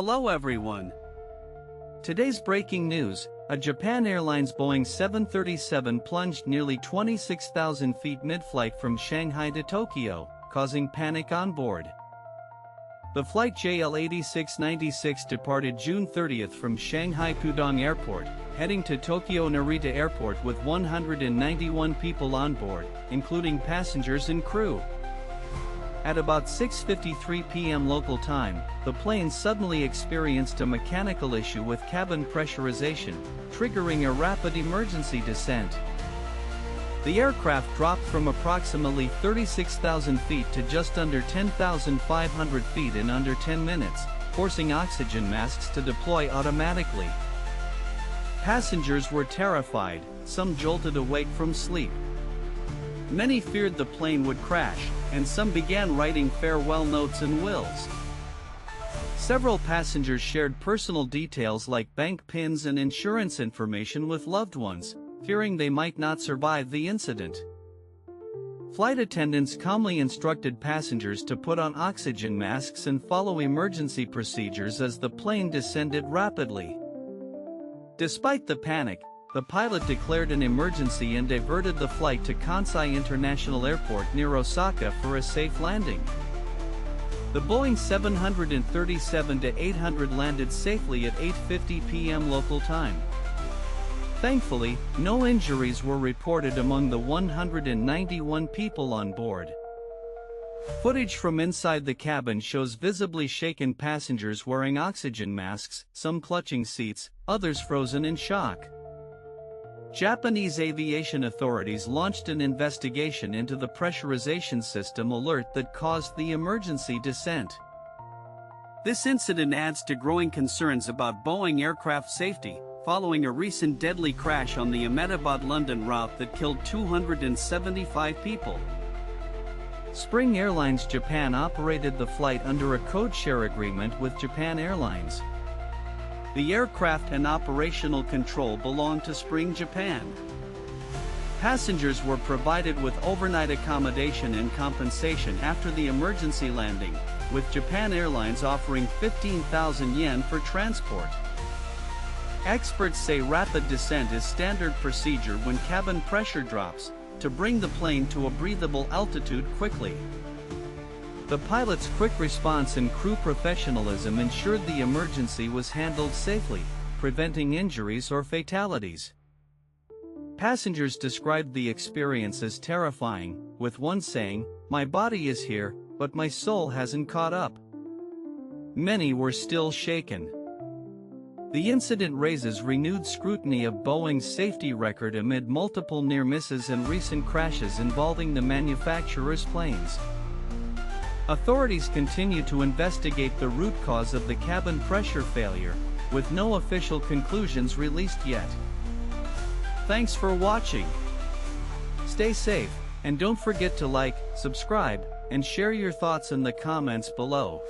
Hello everyone. Today's breaking news, a Japan Airlines Boeing 737 plunged nearly 26,000 feet mid-flight from Shanghai to Tokyo, causing panic on board. The flight JL8696 departed June 30th from Shanghai Pudong Airport, heading to Tokyo Narita Airport with 191 people on board, including passengers and crew. At about 6:53 p.m. local time, the plane suddenly experienced a mechanical issue with cabin pressurization, triggering a rapid emergency descent. The aircraft dropped from approximately 36,000 feet to just under 10,500 feet in under 10 minutes, forcing oxygen masks to deploy automatically. Passengers were terrified, some jolted awake from sleep. Many feared the plane would crash, and some began writing farewell notes and wills. Several passengers shared personal details like bank pins and insurance information with loved ones, fearing they might not survive the incident. Flight attendants calmly instructed passengers to put on oxygen masks and follow emergency procedures as the plane descended rapidly. Despite the panic, the pilot declared an emergency and diverted the flight to Kansai International Airport near Osaka for a safe landing. The Boeing 737-800 landed safely at 8:50 p.m. local time. Thankfully, no injuries were reported among the 191 people on board. Footage from inside the cabin shows visibly shaken passengers wearing oxygen masks, some clutching seats, others frozen in shock. Japanese aviation authorities launched an investigation into the pressurization system alert that caused the emergency descent. This incident adds to growing concerns about Boeing aircraft safety, following a recent deadly crash on the Ahmedabad-London route that killed 275 people. Spring Airlines Japan operated the flight under a code-share agreement with Japan Airlines. The aircraft and operational control belonged to Spring Japan. Passengers were provided with overnight accommodation and compensation after the emergency landing, with Japan Airlines offering 15,000 yen for transport. Experts say rapid descent is standard procedure when cabin pressure drops, to bring the plane to a breathable altitude quickly. The pilot's quick response and crew professionalism ensured the emergency was handled safely, preventing injuries or fatalities. Passengers described the experience as terrifying, with one saying, "My body is here, but my soul hasn't caught up." Many were still shaken. The incident raises renewed scrutiny of Boeing's safety record amid multiple near misses and recent crashes involving the manufacturer's planes. Authorities continue to investigate the root cause of the cabin pressure failure, with no official conclusions released yet. Thanks for watching. Stay safe, and don't forget to like, subscribe, and share your thoughts in the comments below.